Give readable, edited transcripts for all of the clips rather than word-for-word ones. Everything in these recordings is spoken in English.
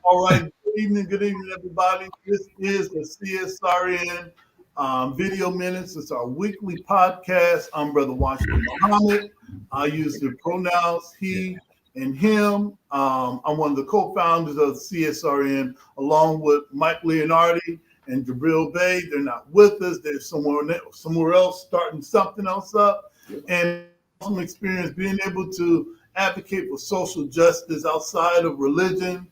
All right, good evening, everybody. This is the CSRN Video Minutes. It's our weekly podcast. I'm Brother Washington Muhammad. I use the pronouns he and him. I'm one of the co-founders of CSRN, along with Mike Leonardi and Jabril Bay. They're not with us. They're somewhere else, starting something else up. And some experience being able to advocate for social justice outside of religion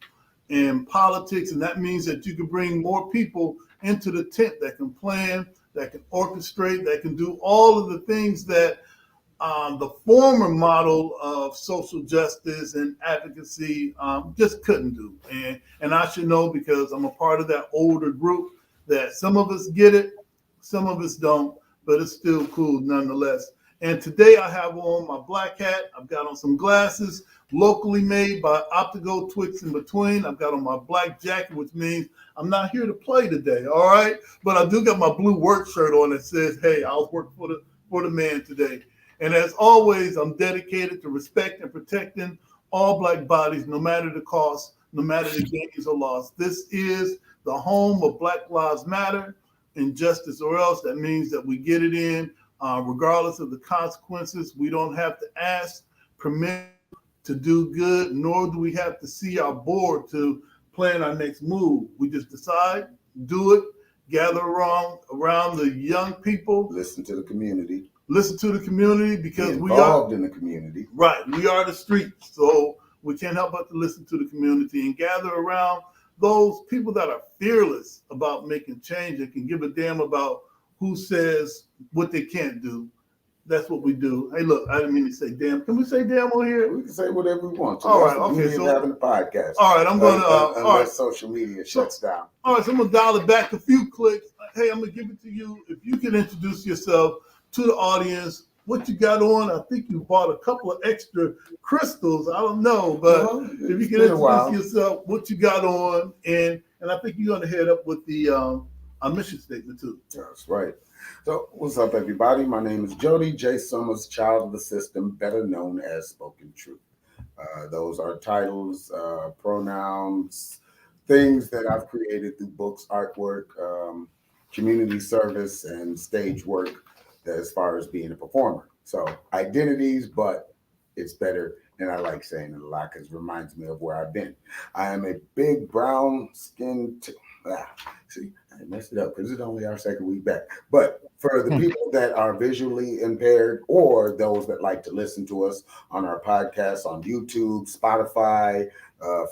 and politics, and that means that you can bring more people into the tent that can plan, that can orchestrate, that can do all of the things that the former model of social justice and advocacy just couldn't do. And I should know, because I'm a part of that older group, that some of us get it, some of us don't, but it's still cool nonetheless. And today I have on my black hat. I've got on some glasses, locally made by Optical Twix in Between. I've got on my black jacket, which means I'm not here to play today, all right? But I do got my blue work shirt on that says, hey, I was working for the man today. And as always, I'm dedicated to respect and protecting all Black bodies, no matter the cost, no matter the gains or loss. This is the home of Black Lives Matter, injustice or else. That means that we get it in. Regardless of the consequences, we don't have to ask permission to do good, nor do we have to see our board to plan our next move. We just decide, do it, gather around the young people. Listen to the community. Listen to the community, because we are involved in the community. Right, we are the streets, so we can't help but to listen to the community and gather around those people that are fearless about making change and can give a damn about who says what they can't do. That's what we do. Hey, look, I didn't mean to say damn. Can we say damn on here? We can say whatever we want to. All right, okay. So having a podcast. All right, I'm going to. Unless social media shuts down. All right, so I'm going to dial it back a few clicks. Hey, I'm going to give it to you. If you can introduce yourself to the audience, what you got on. I think you bought a couple of extra crystals. I don't know, but if you can introduce yourself, what you got on, and I think you're going to head up with the our mission statement too. That's right. So what's up, everybody? My name is Jody J. Summers, child of the system, better known as Spoken Truth. Those are titles, pronouns, things that I've created through books, artwork, community service, and stage work as far as being a performer. So identities, but it's better. And I like saying it a lot because it reminds me of where I've been. I am a big brown skinned. See, I messed it up because it's only our second week back. But for the people that are visually impaired, or those that like to listen to us on our podcast on YouTube, Spotify,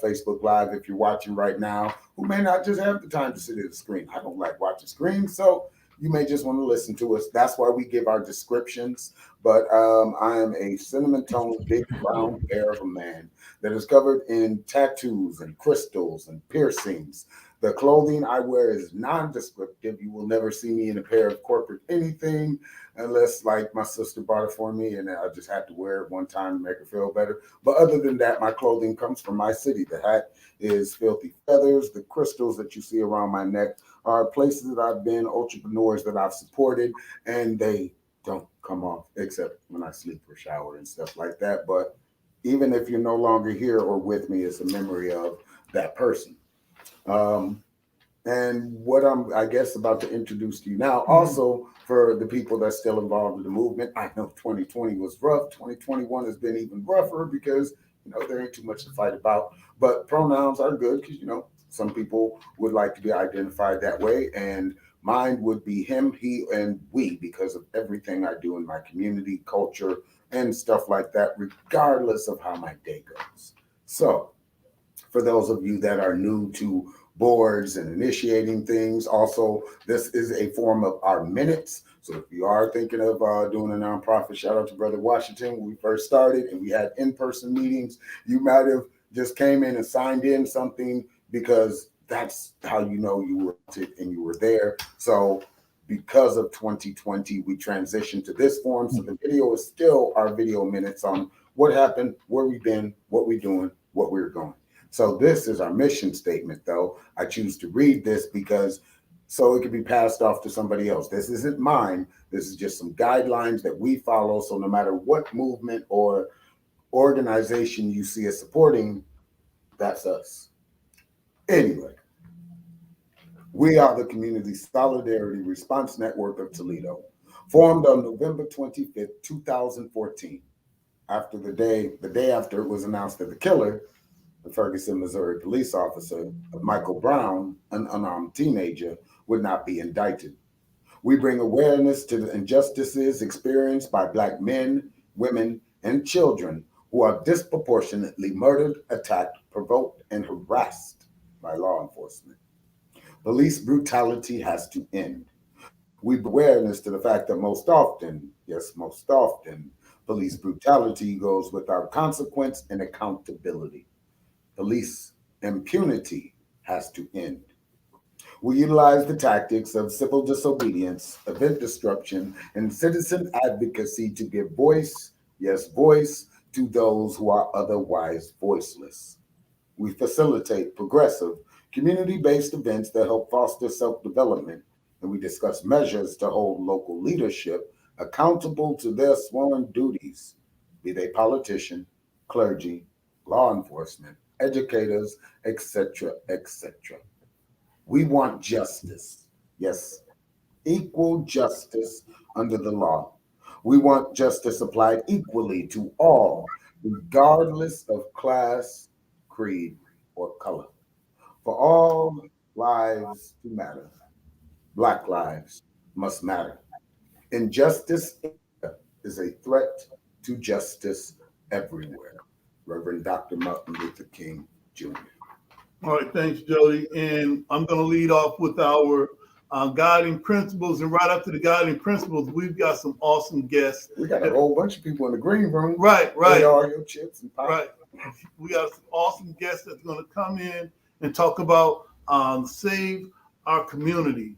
Facebook Live, if you're watching right now, who may not just have the time to sit at the screen. I don't like watching screens, so you may just want to listen to us. That's why we give our descriptions. But I am a cinnamon toned, big brown bear of a man that is covered in tattoos and crystals and piercings. The clothing I wear is non-descriptive. You will never see me in a pair of corporate anything unless, like, my sister bought it for me and I just had to wear it one time to make her feel better. But other than that, my clothing comes from my city. The hat is Filthy Feathers. The crystals that you see around my neck are places that I've been, entrepreneurs that I've supported, and they don't come off except when I sleep or shower and stuff like that. But even if you're no longer here or with me, it's a memory of that person. And what I'm, I guess, about to introduce to you now, also for the people that's still involved in the movement, I know 2020 was rough. 2021 has been even rougher because, there ain't too much to fight about. But pronouns are good because, some people would like to be identified that way. And mine would be him, he, and we, because of everything I do in my community, culture, and stuff like that, regardless of how my day goes. So, for those of you that are new to boards and initiating things, also, this is a form of our minutes. So if you are thinking of doing a nonprofit, shout out to Brother Washington. When we first started and we had in-person meetings, you might have just came in and signed in something because that's how you know you were and you were there. So because of 2020, we transitioned to this form. So the video is still our video minutes on what happened, where we've been, what we're doing, what we're going. So this is our mission statement, though. I choose to read this because so it can be passed off to somebody else. This isn't mine. This is just some guidelines that we follow. So no matter what movement or organization you see us supporting, that's us. Anyway, we are the Community Solidarity Response Network of Toledo, formed on November 25th, 2014. After the day after it was announced that the killer, the Ferguson, Missouri police officer of Michael Brown, an unarmed teenager, would not be indicted. We bring awareness to the injustices experienced by Black men, women, and children who are disproportionately murdered, attacked, provoked, and harassed by law enforcement. Police brutality has to end. We bring awareness to the fact that most often, yes, most often, police brutality goes without consequence and accountability. Police impunity has to end. We utilize the tactics of civil disobedience, event disruption, and citizen advocacy to give voice, yes, voice, to those who are otherwise voiceless. We facilitate progressive, community based events that help foster self development, and we discuss measures to hold local leadership accountable to their sworn duties, be they politician, clergy, law enforcement, educators, etc., etc. We want justice. Yes, equal justice under the law. We want justice applied equally to all, regardless of class, creed, or color. For all lives to matter, Black lives must matter. Injustice is a threat to justice everywhere. Reverend Dr. Martin Luther King Jr. All right, thanks, Jody. And I'm going to lead off with our guiding principles. And right after the guiding principles, we've got some awesome guests. We got a whole bunch of people in the green room. Right. All your chips and pop. Right. We got some awesome guests that's going to come in and talk about Save Our Community,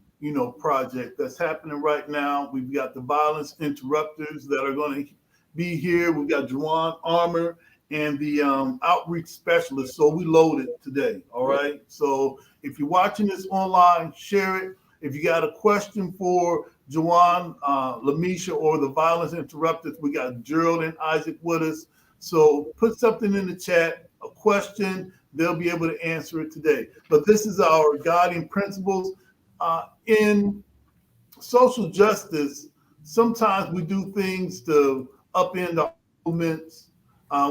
project that's happening right now. We've got the violence interrupters that are going to be here. We've got Juwan Armour and the outreach specialist. So we loaded today. All right. So if you're watching this online, share it. If you got a question for Juwan, Lamisha, or the violence interrupters, we got Gerald and Isaac with us. So put something in the chat, a question, they'll be able to answer it today. But this is our guiding principles. In social justice, sometimes we do things to upend our movements.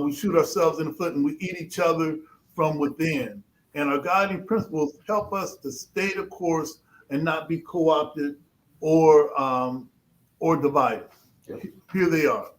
We shoot ourselves in the foot and we eat each other from within. And our guiding principles help us to stay the course and not be co-opted or divided. Here they are.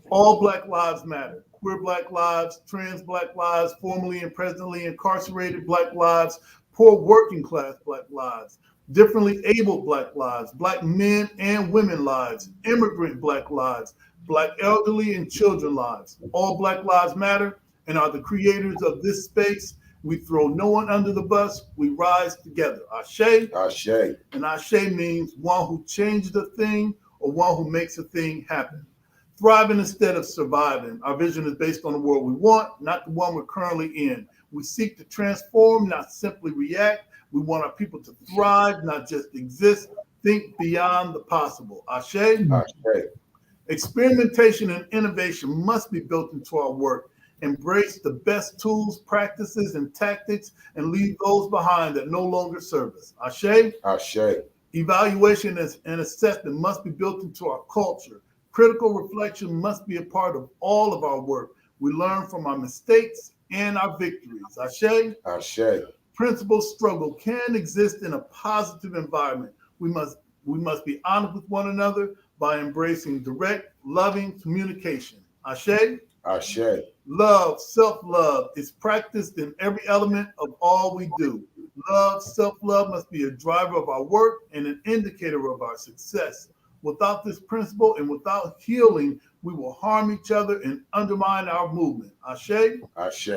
All Black lives matter. Queer Black lives, trans Black lives, formerly and presently incarcerated Black lives, poor working class Black lives, differently abled Black lives, Black men and women lives, immigrant Black lives, Black elderly and children lives. All Black lives matter and are the creators of this space. We throw no one under the bus. We rise together. Ashe. Ashe. And Ashe means one who changes a thing or one who makes a thing happen. Thriving instead of surviving. Our vision is based on the world we want, not the one we're currently in. We seek to transform, not simply react. We want our people to thrive, not just exist. Think beyond the possible. Ashe. Ashe. Experimentation and innovation must be built into our work. Embrace the best tools, practices, and tactics, and leave those behind that no longer serve us. Ashe. Ashe. Evaluation and assessment must be built into our culture. Critical reflection must be a part of all of our work. We learn from our mistakes and our victories. Ashe. Ashe. Principled struggle can exist in a positive environment. We must be honest with one another by embracing direct, loving communication. Ashe. Ashe. Love, self-love is practiced in every element of all we do. Love, self-love must be a driver of our work and an indicator of our success. Without this principle and without healing, we will harm each other and undermine our movement. Ashe? Ashe.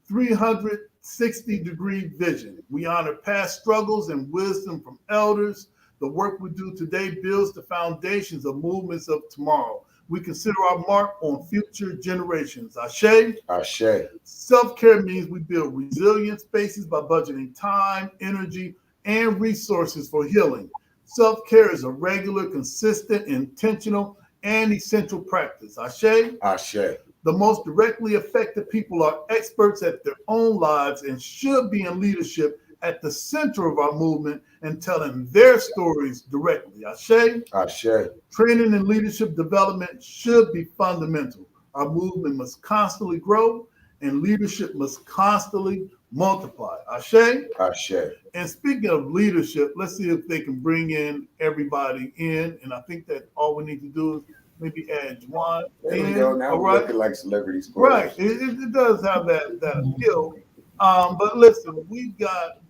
360-degree vision. We honor past struggles and wisdom from elders. The work we do today builds the foundations of movements of tomorrow. We consider our mark on future generations. Ashe? Ashe. Self-care means we build resilient spaces by budgeting time, energy, and resources for healing. Self-care is a regular, consistent, intentional, and essential practice. Ashe? Ashe. The most directly affected people are experts at their own lives and should be in leadership at the center of our movement and telling their stories directly. Ashe? Ashe. Training and leadership development should be fundamental. Our movement must constantly grow and leadership must constantly multiply. Ashe? Ashe. And speaking of leadership, let's see if they can bring in everybody in. And I think that all we need to do is maybe add Juan There we in. go. Now All we're right. looking like celebrities. Right. It does have that appeal. But listen, we've got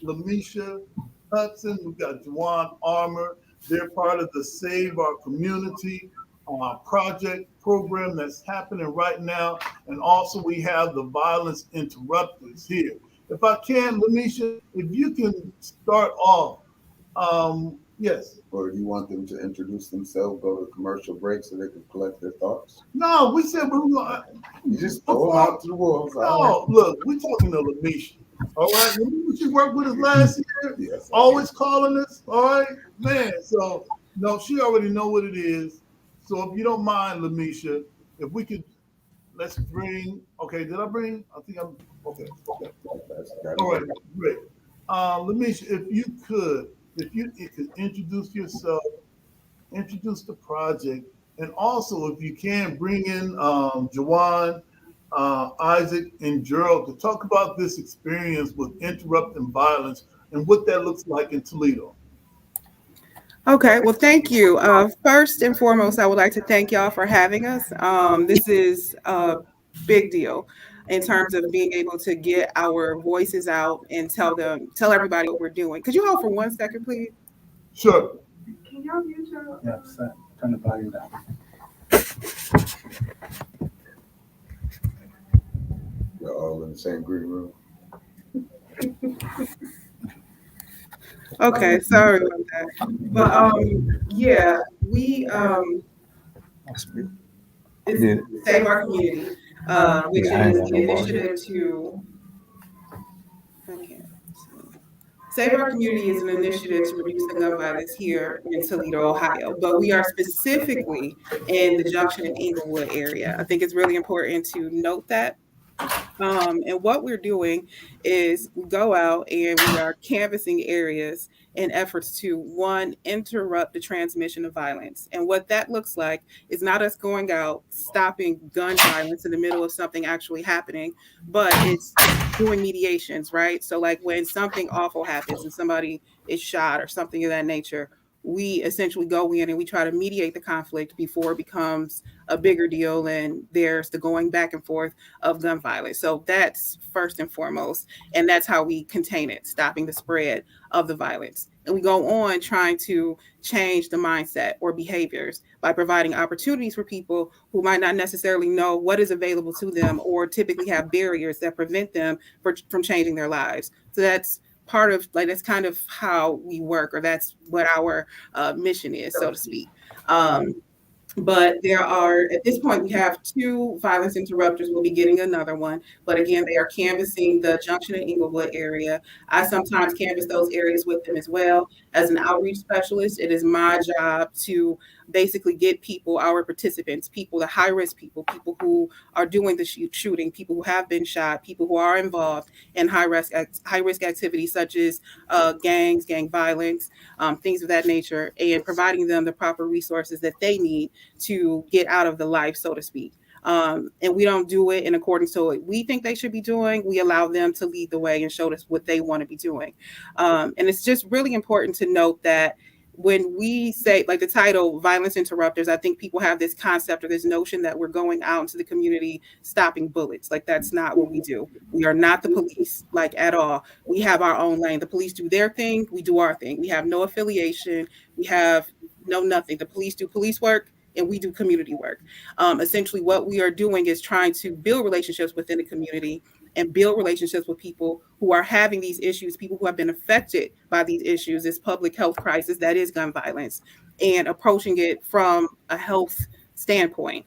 Lamisha Hudson, we've got Juwan Armour. They're part of the Save Our Community project program that's happening right now. And also we have the Violence Interrupters here. If I can, Lamisha, if you can start off. Yes. Or do you want them to introduce themselves, go to commercial break so they can collect their thoughts? No, we said we were going to. You just throw them out to the wolves. No, look, we're talking to Lamisha. All right. Remember she worked with us last year? Yes. Always calling us. All right, man. So no, she already know what it is. So if you don't mind, Lamisha, if we could, let's bring. Okay, did I bring? I think I'm. Okay. Okay. All right. Great. Lamisha, if you could introduce yourself, introduce the project, and also if you can bring in Jawan, Isaac, and Gerald to talk about this experience with interrupting violence and what that looks like in Toledo. Okay, well, thank you. First and foremost, I would like to thank y'all for having us. This is a big deal in terms of being able to get our voices out and tell everybody what we're doing. Could you hold for 1 second, please? Sure. Can y'all mute your? Yes, turn the volume down. We're all in the same green room. Okay, sorry about that. But yeah, we it's Save Our Community, which is an initiative to. Save Our Community is an initiative to reduce the gun violence here in Toledo, Ohio, but we are specifically in the Junction and Inglewood area. I think it's really important to note that. And what we're doing is we go out and we are canvassing areas in efforts to, one, interrupt the transmission of violence. And what that looks like is not us going out, stopping gun violence in the middle of something actually happening, but it's doing mediations, right? So like when something awful happens and somebody is shot or something of that nature, we essentially go in and we try to mediate the conflict before it becomes a bigger deal and there's the going back and forth of gun violence. So that's first and foremost. And that's how we contain it, stopping the spread of the violence. And we go on trying to change the mindset or behaviors by providing opportunities for people who might not necessarily know what is available to them or typically have barriers that prevent them from changing their lives. So that's part of, like, that's kind of how we work, or that's what our mission is, so to speak. But there are, at this point, we have 2 violence interrupters. We'll be getting another one. But again, they are canvassing the Junction and Inglewood area. I sometimes canvass those areas with them as well. As an outreach specialist, it is my job to basically get people, our participants, people, the high-risk people, people who are doing the shooting, people who have been shot, people who are involved in high-risk activities such as gangs, gang violence, things of that nature, and providing them the proper resources that they need to get out of the life, so to speak. And we don't do it in accordance to what we think they should be doing. We allow them to lead the way and show us what they want to be doing. And it's just really important to note that when we say, like the title, Violence Interrupters, I think people have this concept or this notion that we're going out into the community stopping bullets. Like, that's not what we do. We are not the police, like, at all. We have our own lane. The police do their thing. We do our thing. We have no affiliation. We have know nothing. The police do police work and we do community work. Essentially, what we are doing is trying to build relationships within the community and build relationships with people who are having these issues, people who have been affected by these issues, this public health crisis that is gun violence, and approaching it from a health standpoint.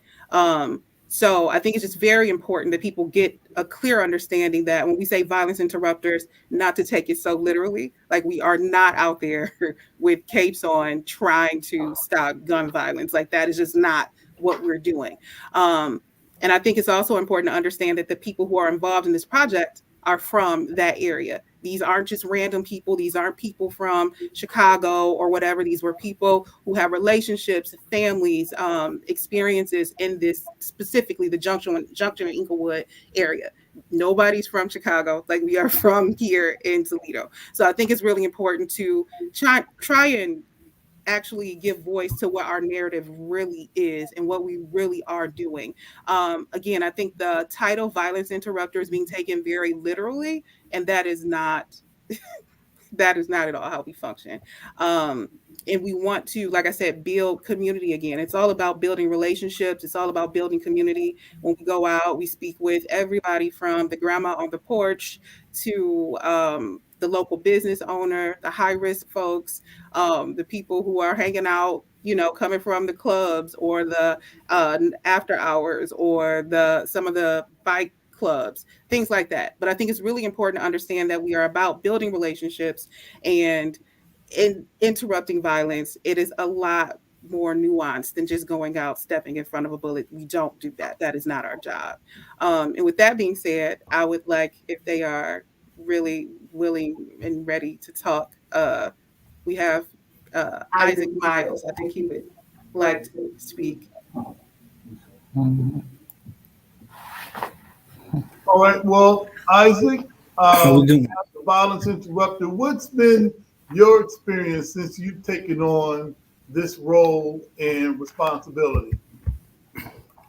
So I think it's just very important that people get a clear understanding that when we say violence interrupters, not to take it so literally, like we are not out there with capes on trying to stop gun violence. Like that is just not what we're doing. Um, and I think it's also important to understand that the people who are involved in this project are from that area. These aren't just random people. These aren't people from Chicago or whatever. These were people who have relationships, families, experiences in this, specifically the Junction and Inglewood area. Nobody's from Chicago. Like we are from here in Toledo. So I think it's really important to try and actually give voice to what our narrative really is and what we really are doing. Again, I think the title violence interrupter is being taken very literally, and that is not at all how we function. And we want to, like I said, build community again. It's all about building relationships. It's all about building community. When we go out, we speak with everybody from the grandma on the porch to the local business owner, the high risk folks, the people who are hanging out, coming from the clubs or the after hours or some of the bike clubs, things like that. But I think it's really important to understand that we are about building relationships and in interrupting violence. It is a lot more nuanced than just going out, stepping in front of a bullet. We don't do that. That is not our job. And with that being said, I would like, if they are really willing and ready to talk, we have Isaac Miles. I think he would like to speak. Mhm. All right. Well, Isaac, How we doing? the violence interrupter, what's been your experience since you've taken on this role and responsibility?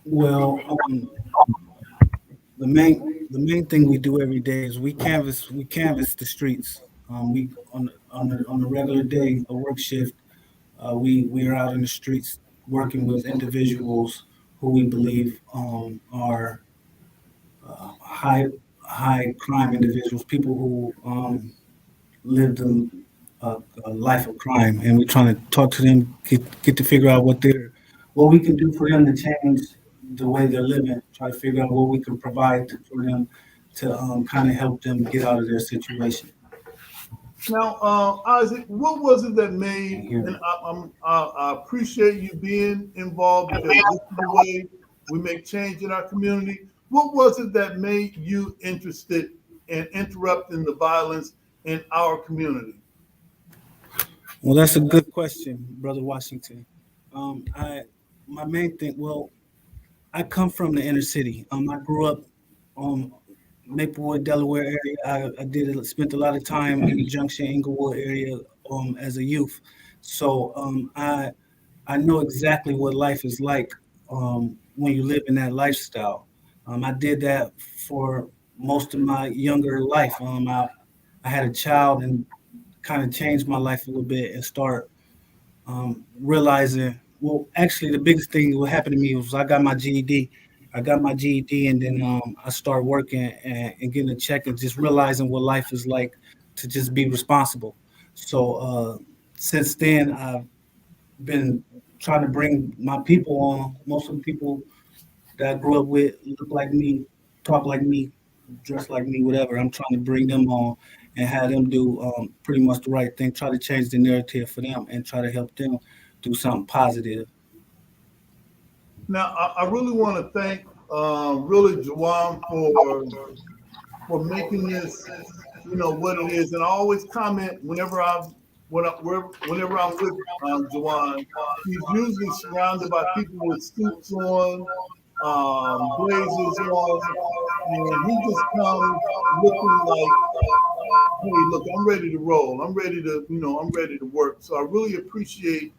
Well, the main thing we do every day is we canvas the streets. We on a regular day, a work shift, we are out in the streets working with individuals who we believe are high crime individuals, people who lived a life of crime, and we're trying to talk to them, get to figure out what we can do for them to change the way they're living. Try to figure out what we can provide for them to kind of help them get out of their situation. Now, Isaac, what was it that made, Can't hear and me. I appreciate you being involved because this is the way we make change in our community. What was it that made you interested in interrupting the violence in our community? Well, that's a good question, Brother Washington. I my main thing. Well, I come from the inner city. I grew up um Maplewood, Delaware area. Spent a lot of time in the Junction, Inglewood area as a youth. So I know exactly what life is like when you live in that lifestyle. I did that for most of my younger life. I had a child and kind of changed my life a little bit and start realizing. Well, actually, the biggest thing what happened to me was I got my GED. I got my GED, and then I started working and getting a check and just realizing what life is like to just be responsible. So since then, I've been trying to bring my people on. Most of the people that I grew up with look like me, talk like me, dress like me, whatever. I'm trying to bring them on and have them do pretty much the right thing. Try to change the narrative for them and try to help them do something positive. Now, I really want to thank really Jawan for making this, what it is. And I always comment whenever I'm with Jawan, he's usually surrounded by people with suits on, blazers on, and he just comes looking like, hey, look, I'm ready to roll. I'm ready to work. So I really appreciate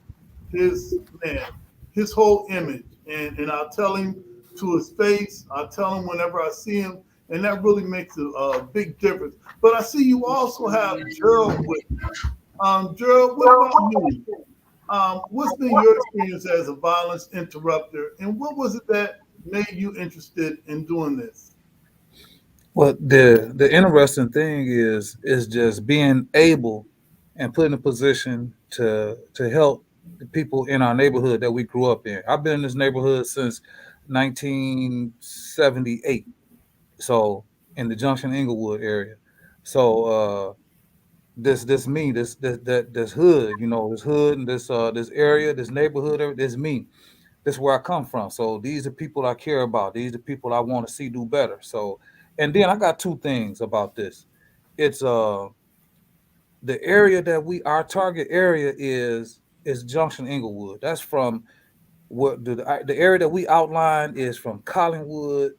his man, his whole image. And I'll tell him to his face, I'll tell him whenever I see him, and that really makes a big difference. But I see you also have Gerald with you. Gerald, what about you? What's been your experience as a violence interrupter, and what was it that made you interested in doing this? Well, the interesting thing is just being able and put in a position to help the people in our neighborhood that we grew up in. I've been in this neighborhood since 1978, so in the Junction Inglewood area. So this me this hood, this hood and this area, this neighborhood, this me. This is where I come from. So these are people I care about. These are people I want to see do better. So, and then I got two things about this. It's the area that our target area is Junction Inglewood. That's from what the area that we outlined is from Collingwood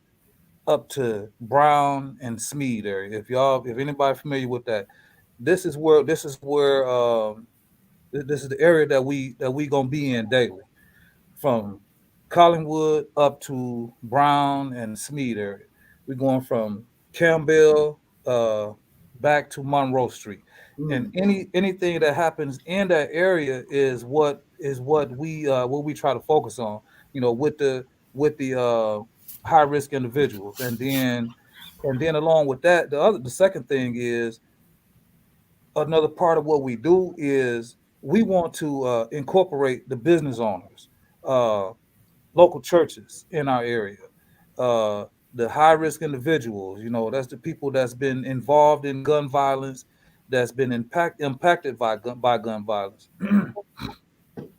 up to Brown and Smead area. If anybody familiar with that, this is the area that we gonna be in daily from Collingwood up to Brown and Smead area. We're going from Campbell back to Monroe Street, and Mm. anything that happens in that area is what we try to focus on. With the high risk individuals, and then along with that, the second thing is another part of what we do is we want to incorporate the business owners. Uh, Local churches in our area, uh, the high risk individuals. That's the people that's been involved in gun violence, that's been impacted by gun violence,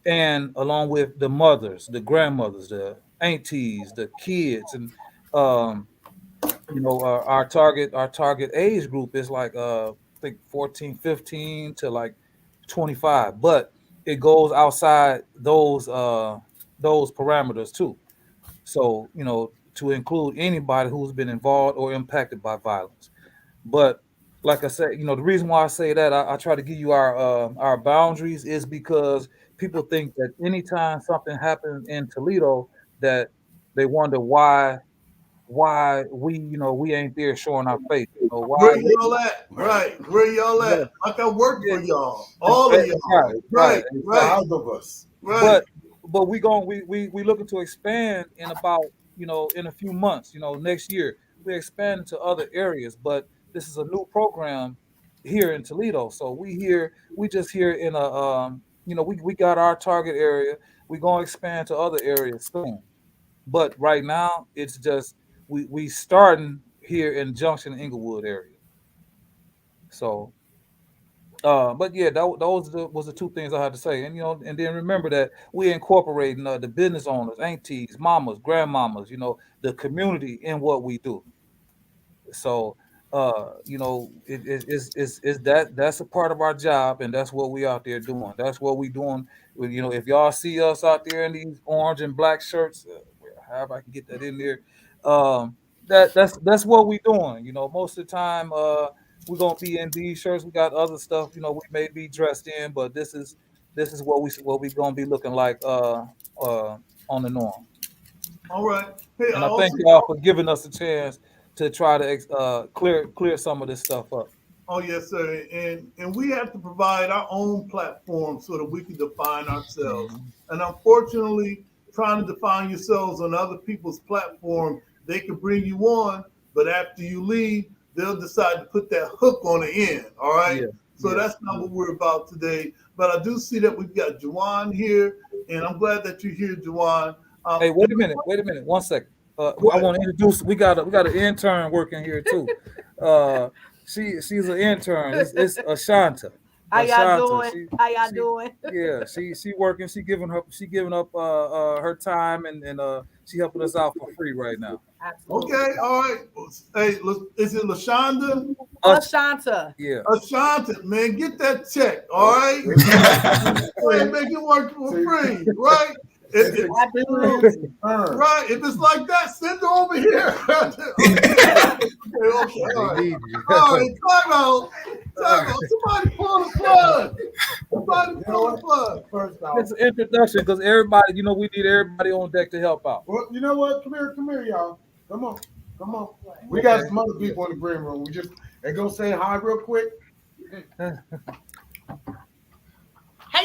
and along with the mothers, the grandmothers, the aunties, the kids, and um, our target age group is like I think 14, 15 to like 25, but it goes outside those parameters too. So, to include anybody who's been involved or impacted by violence. But like I said, the reason why I say that I try to give you our boundaries is because people think that anytime something happens in Toledo, that they wonder why we ain't there showing our face. Where Why we y'all at? Right. Where y'all yeah, at? Like I work yeah, for y'all. All of y'all. right, right. Right. Right. Proud of us. Right. But we looking to expand in about in a few months. Next year we're expanding to other areas. But this is a new program here in Toledo, so we just here in a we got our target area. We're gonna expand to other areas soon. But right now it's just we starting here in Junction Inglewood area. So but yeah, was the two things I had to say, and then remember that we incorporating the business owners, aunties, mamas, grandmamas, the community in what we do. So that's a part of our job, and that's what we out there doing. That's what we doing. If y'all see us out there in these orange and black shirts, however I can get that in there, that's what we doing. Most of the time, we're gonna be in these shirts. We got other stuff, we may be dressed in, but this is what we gonna be looking like uh, on the norm. All right. Hey, I And I thank also y'all for giving us a chance to try to clear some of this stuff up. Oh yes, sir. And we have to provide our own platform so that we can define ourselves. Mhm. And unfortunately, trying to define yourselves on other people's platform, they can bring you on, but after you leave, they'll decide to put that hook on the end. All right. Yeah, So yeah, that's not yeah. what we're about today. But I do see that we've got Juwan here, and I'm glad that you're here, Juwan. Hey, wait a minute, 1 second. I What? want to introduce. We got an intern working here too. Uh, she's an intern. It's Ashanta. How y'all Ashanta. doing? She How y'all she doing? yeah. She working. She giving up her time and she helping us out for free right now. Absolutely. Okay. All right. Hey, is it Lashonda? Us Ashanta. yeah. Ashante, man, get that check, all right? Go ahead, See, make it work for see, free, right? it's Absolutely. experience earned. Right. If it's like that, send it over here. Okay, all They right. need you. All right, time out. Time out. Somebody pull the plug. Somebody You know pull the what? plug. First off, It's an introduction because everybody, we need everybody on deck to help out. well, you know what? Come here, y'all. Come on, come on. We got Okay. some other people in the green room. They gonna say hi real quick. Hey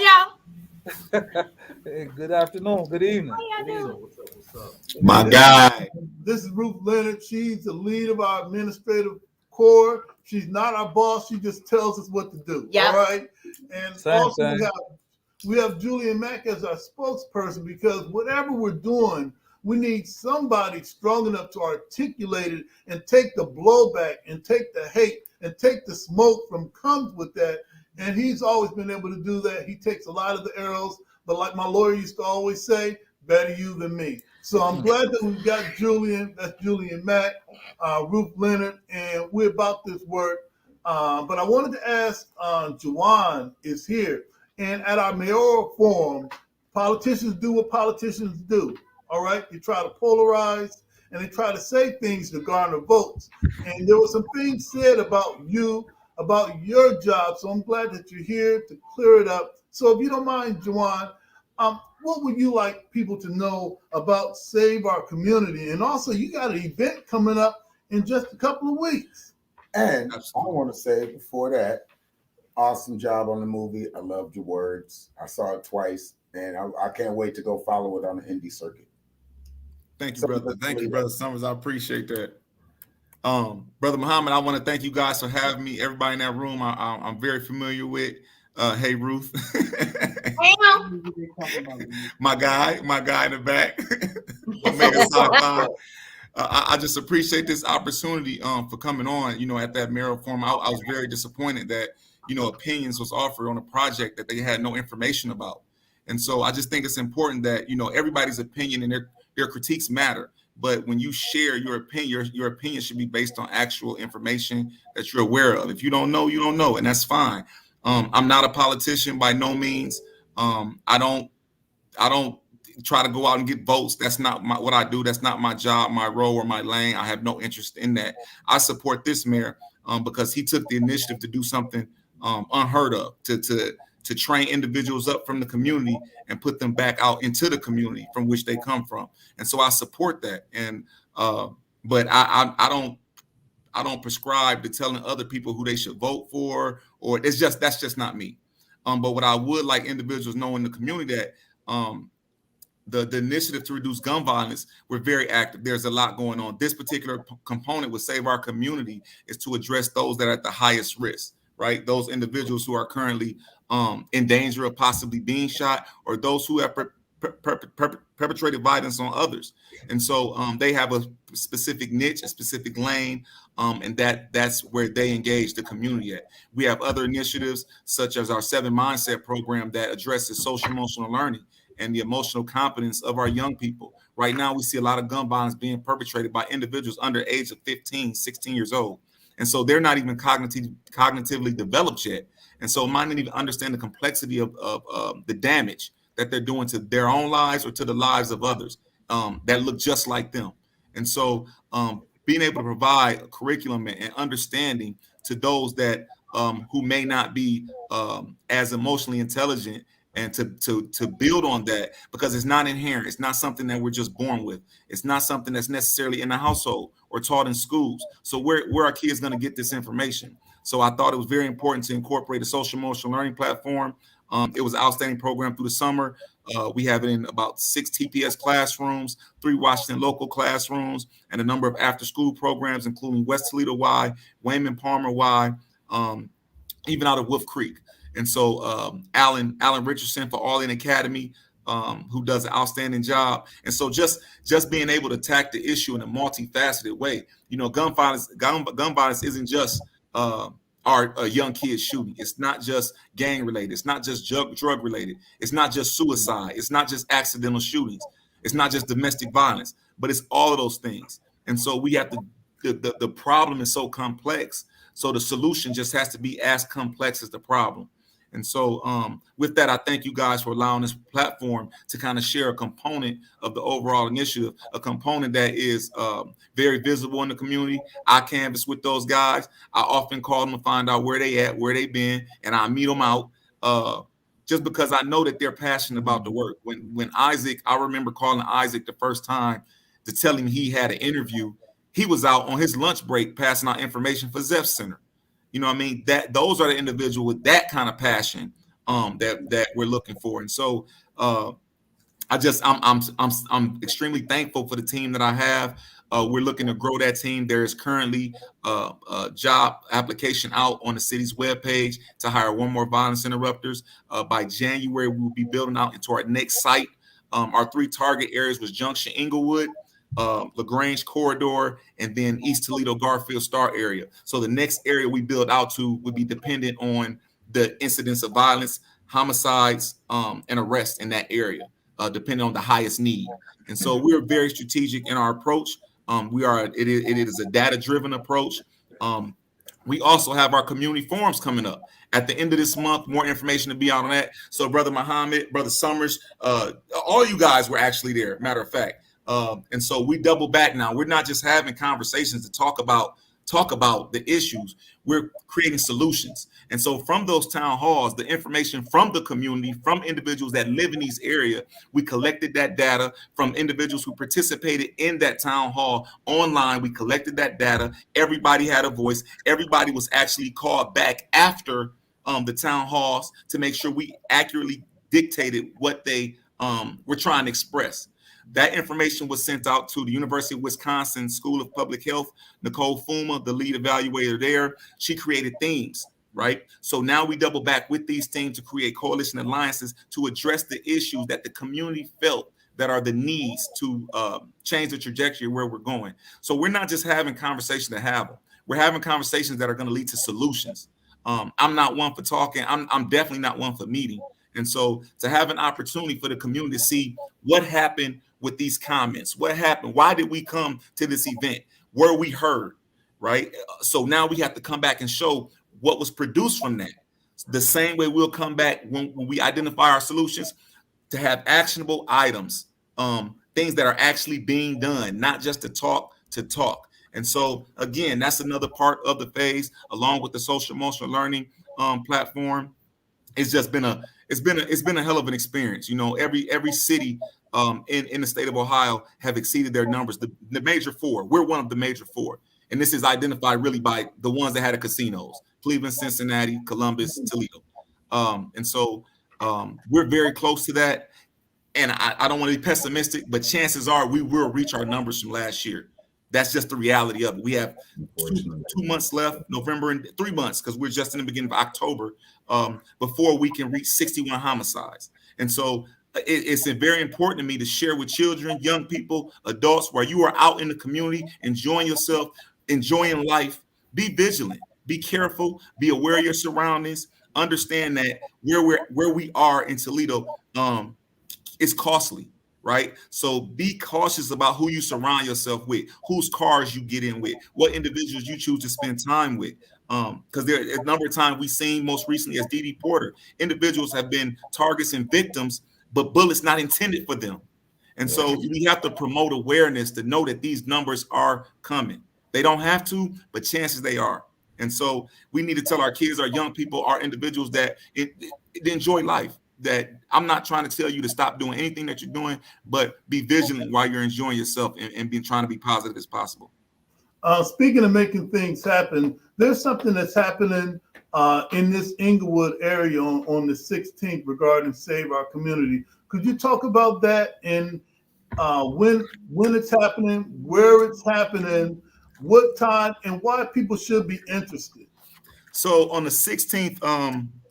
y'all. Hey, good afternoon. Good evening. Good What's evening. up? What's up? What's up? My And guy. this is Ruth Leonard. She's the lead of our administrative core. She's not our boss. She just tells us what to do. Yep. All right. And Same also thing. we have Julian Mack as our spokesperson because whatever we're doing, we need somebody strong enough to articulate it and take the blowback and take the hate and take the smoke from comes with that. And he's always been able to do that. He takes a lot of the arrows, but like my lawyer used to always say, better you than me. So I'm glad that we've got Julian. That's Julian Mack, Ruth Leonard, and we're about this work. But I wanted to ask, Juwan is here. And at our mayoral forum, politicians do what politicians do. All right, they try to polarize and they try to say things to garner votes. And there were some things said about you, about your job. So I'm glad that you're here to clear it up. So if you don't mind, Juwan, what would you like people to know about Save Our Community? And also, you got an event coming up in just a couple of weeks. And Absolutely. I want to say before that, awesome job on the movie. I loved your words. I saw it twice, and I can't wait to go follow it on the indie circuit. Thank you, So brother. let's Thank you, leave brother it. Summers. I appreciate that. Brother Muhammad, I want to thank you guys for having me. Everybody in that room, I'm very familiar with. Hey, Ruth. my guy in the back. I made us high five. I just appreciate this opportunity for coming on. You know, at that mayoral forum, I was very disappointed that opinions was offered on a project that they had no information about, and so I just think it's important that everybody's opinion and their critiques matter. But when you share your opinion, your opinion should be based on actual information that you're aware of. If you don't know, you don't know, and that's fine. I'm not a politician by no means. I don't try to go out and get votes. That's not what I do. That's not my job, my role, or my lane. I have no interest in that. I support this mayor because he took the initiative to do something unheard of, to train individuals up from the community and put them back out into the community from which they come from. And so I support that. And but I don't prescribe to telling other people who they should vote for, or that's just not me. But what I would like individuals know in the community that the initiative to reduce gun violence, we're very active. There's a lot going on. This particular component with Save Our Community is to address those that are at the highest risk, right? Those individuals who are currently in danger of possibly being shot, or those who have perpetrated violence on others. And so they have a specific niche, a specific lane, and that's where they engage the community at. We have other initiatives such as our 7 Mindset program that addresses social emotional learning and the emotional competence of our young people. Right now, we see a lot of gun violence being perpetrated by individuals under the age of 15, 16 years old. And so they're not even cognitively developed yet. And so might not even understand the complexity of the damage that they're doing to their own lives or to the lives of others that look just like them. And so being able to provide a curriculum and understanding to those that who may not be as emotionally intelligent, and to build on that, because it's not inherent. It's not something that we're just born with. It's not something that's necessarily in the household or taught in schools. So where are kids going to get this information? So I thought it was very important to incorporate a social emotional learning platform. It was an outstanding program through the summer. We have it in about 6 TPS classrooms, 3 Washington local classrooms, and a number of after-school programs, including West Toledo Y, Wayman Palmer Y, even out of Wolf Creek. And so Alan Richardson for All In Academy, who does an outstanding job. And so just being able to attack the issue in a multifaceted way. Gun violence isn't just our young kids shooting. It's not just gang related. It's not just drug related. It's not just suicide. It's not just accidental shootings. It's not just domestic violence, but it's all of those things. And so we have to, the problem is so complex. So the solution just has to be as complex as the problem. And so with that, I thank you guys for allowing this platform to kind of share a component of the overall initiative, a component that is very visible in the community. I canvass with those guys. I often call them to find out where they at, where they been, and I meet them out just because I know that they're passionate about the work. When Isaac, I remember calling Isaac the first time to tell him he had an interview. He was out on his lunch break passing out information for Zeph Center. You know what I mean? Those are the individuals with that kind of passion that we're looking for. And so I'm extremely thankful for the team that I have. We're looking to grow that team. There is currently a job application out on the city's webpage to hire one more violence interrupters. By January, we will be building out into our next site. Our 3 target areas was Junction, Inglewood, LaGrange Corridor, and then East Toledo, Garfield Star area. So the next area we build out to would be dependent on the incidence of violence, homicides, and arrests in that area, depending on the highest need. And so we're very strategic in our approach. It is a data-driven approach. We also have our community forums coming up at the end of this month. More information to be out on that. So Brother Muhammad, Brother Summers, all you guys were actually there, matter of fact. And so we double back now. We're not just having conversations to talk about the issues. We're creating solutions. And so from those town halls, the information from the community, from individuals that live in these areas, we collected that data from individuals who participated in that town hall online. We collected that data. Everybody had a voice. Everybody was actually called back after the town halls to make sure we accurately dictated what they were trying to express. That information was sent out to the University of Wisconsin School of Public Health. Nicole Fuma, the lead evaluator there, she created themes, right? So now we double back with these themes to create coalition alliances to address the issues that the community felt that are the needs to change the trajectory where we're going. So we're not just having conversations to have them. We're having conversations that are going to lead to solutions. I'm not one for talking. I'm definitely not one for meeting. And so to have an opportunity for the community to see what happened with these comments, what happened, why did we come to this event, were we heard, right? So now we have to come back and show what was produced from that. The same way we'll come back when we identify our solutions to have actionable items, things that are actually being done, not just to talk. And so again, that's another part of the phase, along with the social emotional learning platform. It's just been a hell of an experience. You know, every city in the state of Ohio have exceeded their numbers. The major 4, we're one of the major 4. And this is identified really by the ones that had casinos: Cleveland, Cincinnati, Columbus, Toledo. And so we're very close to that. And I don't want to be pessimistic, but chances are we will reach our numbers from last year. That's just the reality of it. We have 2 months left, November, and 3 months, because we're just in the beginning of October, before we can reach 61 homicides. And so it's very important to me to share with children, young people, adults, where you are out in the community, enjoying yourself, enjoying life. Be vigilant, be careful, be aware of your surroundings. Understand that where we are in Toledo, it's costly, right? So be cautious about who you surround yourself with, whose cars you get in with, what individuals you choose to spend time with. Because there are a number of times we've seen, most recently as D.D. Porter, individuals have been targets and victims, but bullets not intended for them. And so we have to promote awareness to know that these numbers are coming. They don't have to, but chances they are. And so we need to tell our kids, our young people, our individuals that enjoy life. That I'm not trying to tell you to stop doing anything that you're doing, but be vigilant while you're enjoying yourself and be trying to be positive as possible. Speaking of making things happen, there's something that's happening in this Inglewood area on the 16th regarding Save Our Community. Could you talk about that and when it's happening, where it's happening, what time, and why people should be interested? So on the 16th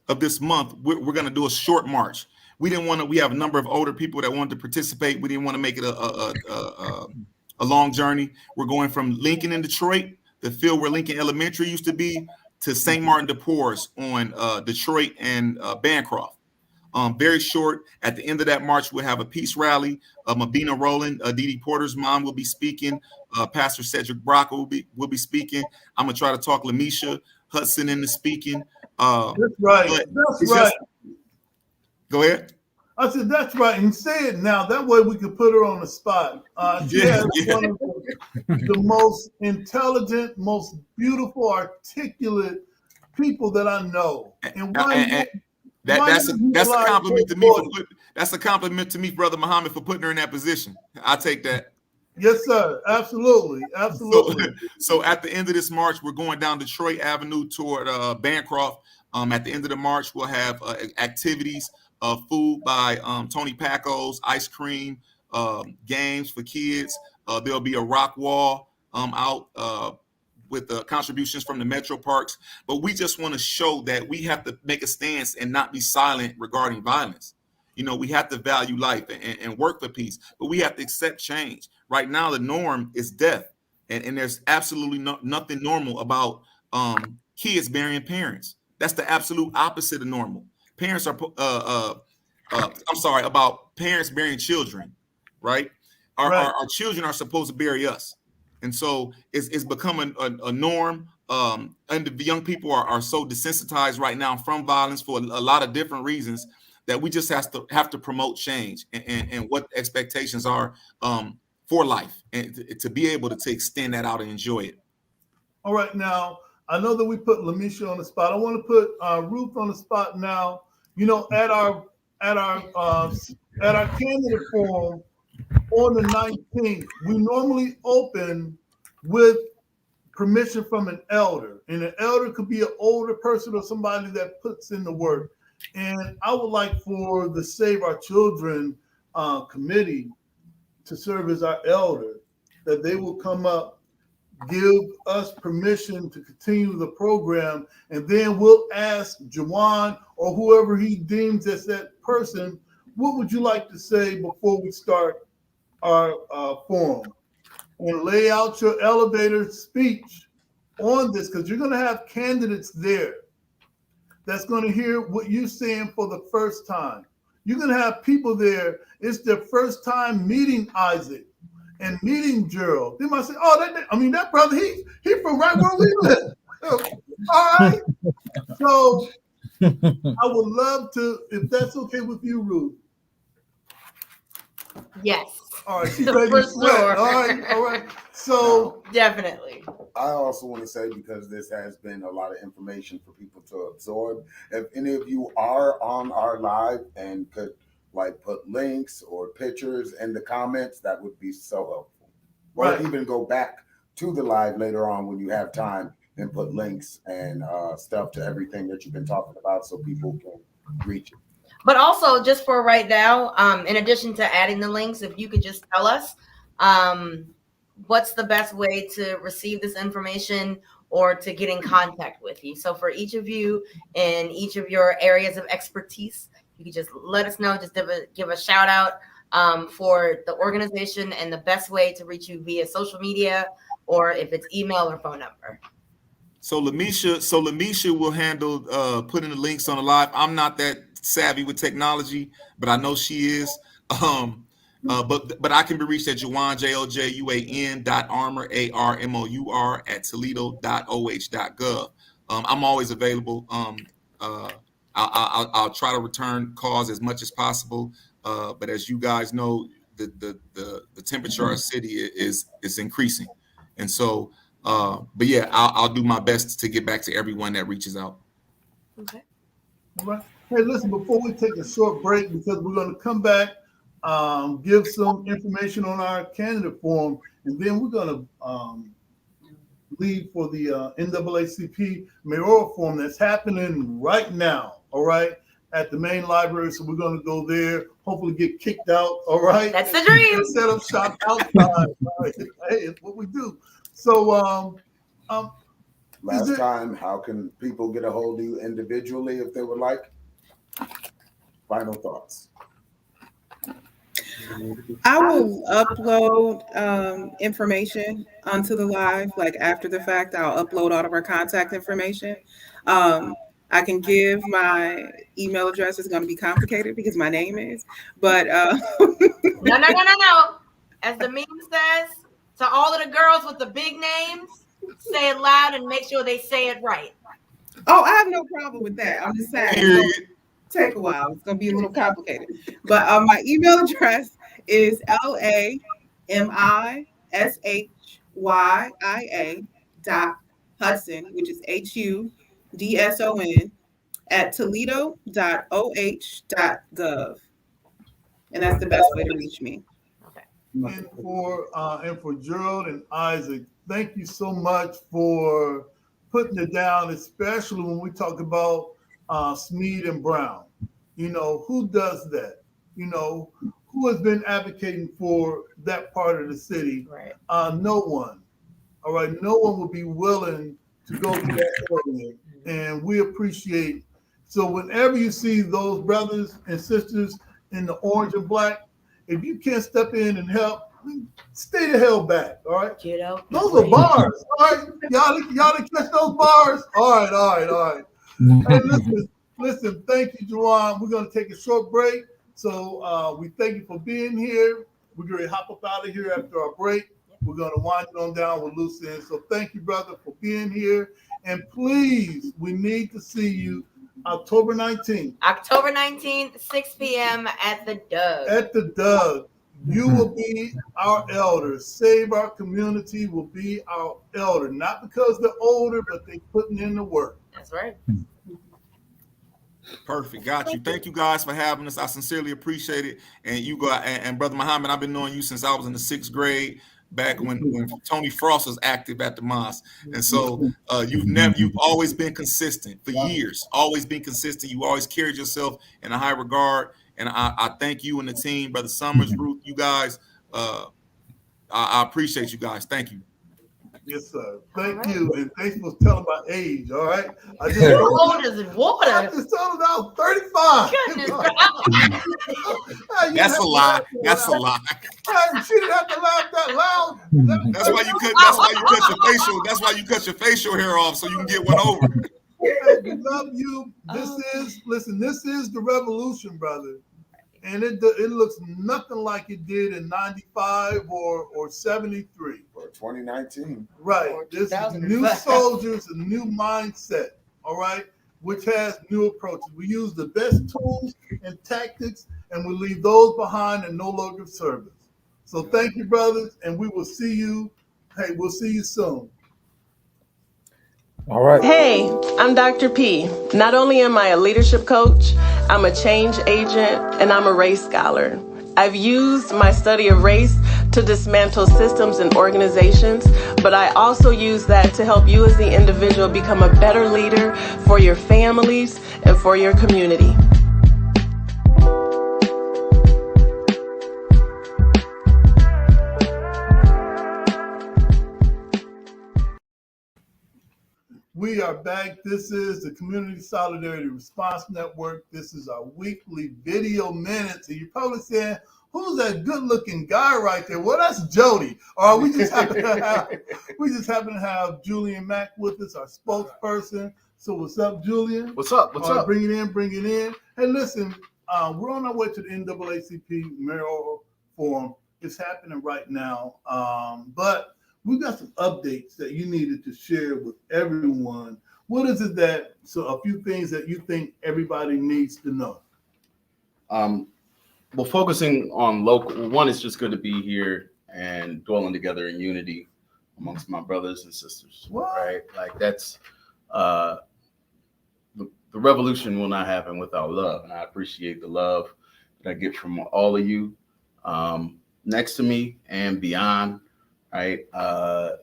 of this month, we're going to do a short march. We have a number of older people that wanted to participate. We didn't want to make it a long journey. We're going from Lincoln in Detroit, the field where Lincoln Elementary used to be, to St. Martin de Porres on Detroit and Bancroft. Very short. At the end of that march, we'll have a peace rally. Mabina Rowland, D.D. Porter's mom, will be speaking. Pastor Cedric Brock will be speaking. I'm gonna try to talk Lamisha Hudson into speaking. That's right. That's right. Go ahead. I said, that's right. And say it now. That way we can put her on the spot. She has one of the most intelligent, most beautiful, articulate people that I know. That's a compliment to me. That's a compliment to me, Brother Muhammad, for putting her in that position. I take that. Yes, sir. Absolutely. So, Absolutely. so at the end of this march, we're going down Detroit Avenue toward Bancroft. At the end of the march, we'll have activities, food by Tony Pacos, ice cream, games for kids. There'll be a rock wall out with contributions from the metro parks. But we just want to show that we have to make a stance and not be silent regarding violence. You know, we have to value life and work for peace, but we have to accept change. Right now, the norm is death, and there's absolutely nothing normal about kids burying parents. That's the absolute opposite of normal. Parents are, I'm sorry, about parents burying children, right? Our, Right. our, our children are supposed to bury us, and so it's becoming a norm. And the young people are so desensitized right now from violence for a lot of different reasons that we just have to promote change and what expectations are for life, and to be able to extend that out and enjoy it. All right, now I know that we put Lamisha on the spot. I want to put Ruth on the spot now. You know, at our at our candidate forum on the 19th, we normally open with permission from an elder, and an elder could be an older person or somebody that puts in the work. And I would like for the Save Our Children committee to serve as our elder, that they will come up, give us permission to continue the program, and then we'll ask Jawan or whoever he deems as that person, what would you like to say before we start our forum? And lay out your elevator speech on this, because you're going to have candidates there that's going to hear what you're saying for the first time. You're going to have people there, it's their first time meeting Isaac and meeting Gerald. They might say, oh, that brother, he from right where we live. All right. So I would love to, if that's okay with you, Ruth. Yes. All right, she's ready to sweat. Sure. All right. So definitely. I also want to say, because this has been a lot of information for people to absorb, if any of you are on our live and could like put links or pictures in the comments, that would be so helpful. Or even go back to the live later on when you have time and put links and stuff to everything that you've been talking about so people can reach it. But also, just for right now, in addition to adding the links, if you could just tell us what's the best way to receive this information or to get in contact with you. So for each of you in each of your areas of expertise, you could just let us know, just give a shout out for the organization and the best way to reach you via social media, or if it's email or phone number. So Lamisha will handle putting the links on the live. I'm not that savvy with technology, but I know she is. But I can be reached at Juan JOJUAN.armor ARMOUR at Toledo.oh.gov. I'm always available. I'll try to return calls as much as possible. But as you guys know, the temperature of our city is increasing, and so. But yeah, I'll do my best to get back to everyone that reaches out. Okay. All right. Hey, listen, before we take a short break, because we're going to come back, give some information on our candidate forum, and then we're going to leave for the NAACP mayoral forum that's happening right now, all right, at the main library. So we're going to go there, hopefully get kicked out, all right? That's the dream. And set up shop outside. All right. Hey, it's what we do. So, last time, how can people get a hold of you individually if they would like? Final thoughts. I will upload information onto the live, like after the fact. I'll upload all of our contact information. I can give my email address. It's going to be complicated because my name is, but No. As the meme says, to all of the girls with the big names, say it loud and make sure they say it right. Oh, I have no problem with that. I'm just saying it's gonna take a while. It's gonna be a little complicated. But my email address is LAMISHYIA.Hudson, which is HUDSON at Toledo.oh.gov. And that's the best way to reach me. Okay. and for Gerald and Isaac, thank you so much for putting it down, especially when we talk about Smead and Brown. You know, who does that? You know, who has been advocating for that part of the city? Right. No one. All right, no one would be willing to go to that area, and we appreciate. So whenever you see those brothers and sisters in the orange and black, if you can't step in and help, stay the hell back. All right, Get out. those are bars. All right, y'all didn't catch those bars. All right. Hey, listen. Thank you, Juwan. We're gonna take a short break. So we thank you for being here. We're gonna hop up out of here after our break. We're gonna wind it on down with loose ends. So thank you, brother, for being here. And please, we need to see you October 19th. October 19th, 6 p.m. at the Doug. At the Doug. You will be our elder. Save Our Community will be our elder. Not because they're older, but they're putting in the work. That's right. Perfect. Got you. Thank you guys for having us. I sincerely appreciate it. And you go and Brother Muhammad, I've been knowing you since I was in the 6th grade, back when Tony Frost was active at the mosque. And so you've always been consistent for years, always been consistent. You always carried yourself in a high regard. And I thank you and the team, Brother Summers, Ruth, you guys. I appreciate you guys. Thank you. Yes, sir. Thank you. And thanks for telling my age, all right? You're old as water. I just told them I was 35. Goodness. That's a lie. That's a lie. She didn't have to laugh that loud. That's why you cut your facial. That's why you cut your facial hair off so you can get one over. Hey, we love you. This is the revolution, brother. And it looks nothing like it did in 95 or 73. Or 2019. Right. Or This is 2005. new soldiers, a new mindset, all right, which has new approaches. We use the best tools and tactics, and we leave those behind and no longer service. So thank you, brothers, and we will see you. Hey, we'll see you soon. All right. Hey, I'm Dr. P. Not only am I a leadership coach, I'm a change agent and I'm a race scholar. I've used my study of race to dismantle systems and organizations, but I also use that to help you as the individual become a better leader for your families and for your community. We are back. This is the Community Solidarity Response Network. This is our weekly video minutes. And you're probably saying, who's that good-looking guy right there? Well, that's Jody. Or we just happen to have Julian Mack with us, our spokesperson. So what's up, Julian? What's up? What's up? Bring it in. Hey, listen, we're on our way to the NAACP Mayoral Forum. It's happening right now. But we've got some updates that you needed to share with everyone. What is it a few things that you think everybody needs to know? Well, focusing on local, one is just good to be here and dwelling together in unity amongst my brothers and sisters. What? Right? Like that's the revolution will not happen without love. And I appreciate the love that I get from all of you next to me and beyond. Right,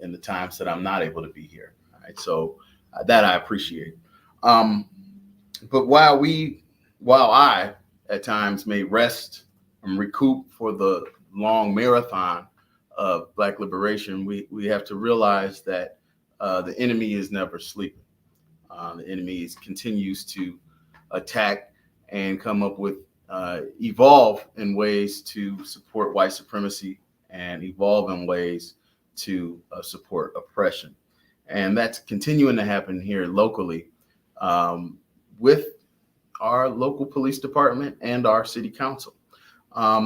in the times that I'm not able to be here. Right, so that I appreciate. But while I at times may rest and recoup for the long marathon of Black liberation, we have to realize that the enemy is never sleeping. The enemy continues to attack and come up with evolve in ways to support white supremacy and evolve in ways to support oppression. And that's continuing to happen here locally with our local police department and our city council.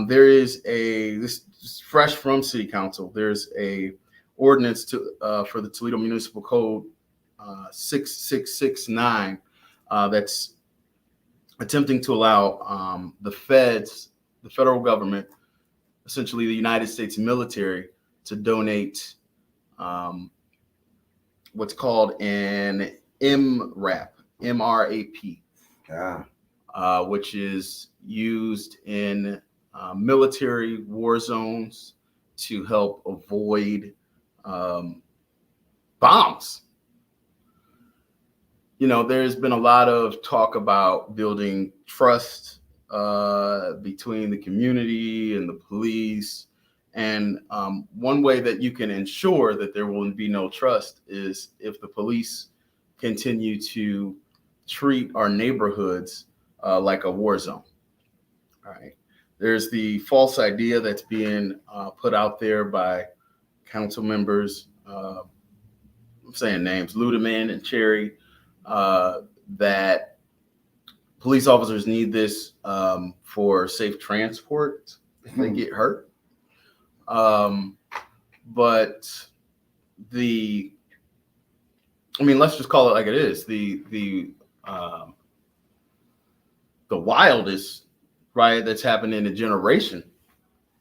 There is this is fresh from city council. There's a ordinance for the Toledo Municipal Code 6669 that's attempting to allow the federal government, essentially the United States military, to donate what's called an MRAP, M-R-A-P, which is used in military war zones to help avoid bombs. You know, there's been a lot of talk about building trust between the community and the police. And one way that you can ensure that there will be no trust is if the police continue to treat our neighborhoods like a war zone. All right. There's the false idea that's being put out there by council members, I'm saying names, Ludeman and Cherry, that police officers need this for safe transport if they get hurt. But let's just call it like it is. The wildest riot that's happened in a generation,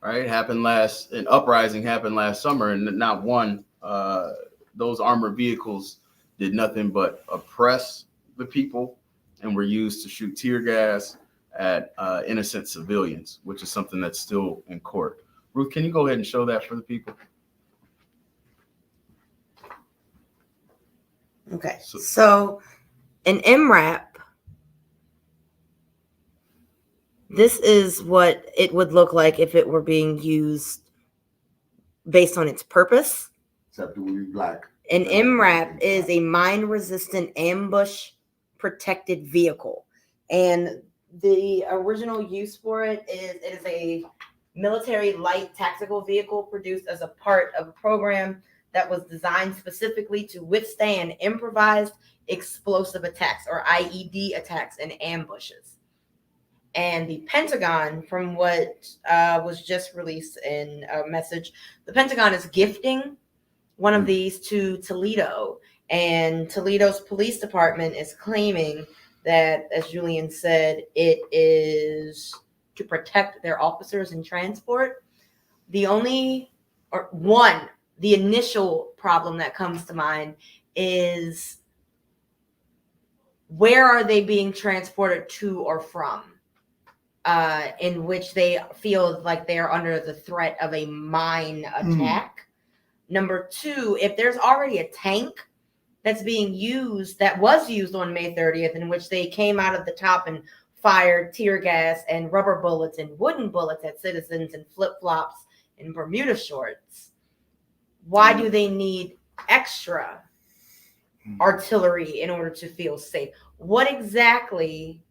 right? An uprising happened last summer, and not one. Those armored vehicles did nothing but oppress the people and were used to shoot tear gas at innocent civilians, which is something that's still in court. Ruth, can you go ahead and show that for the people? Okay. So an MRAP, this is what it would look like if it were being used based on its purpose. Except it would be black. An MRAP is a mine-resistant ambush-protected vehicle. And the original use for it is a military light tactical vehicle produced as a part of a program that was designed specifically to withstand improvised explosive attacks, or IED attacks, and ambushes. And the Pentagon, from what was just released in a message, the Pentagon is gifting one of these to Toledo. And Toledo's police department is claiming that, as Julian said, it is to protect their officers in transport. The initial problem that comes to mind is, where are they being transported to or from, in which they feel like they are under the threat of a mine attack? Number two, if there's already a tank that's being used, that was used on May 30th, in which they came out of the top and fired tear gas and rubber bullets and wooden bullets at citizens in flip-flops and Bermuda shorts, why do they need extra artillery in order to feel safe? What exactly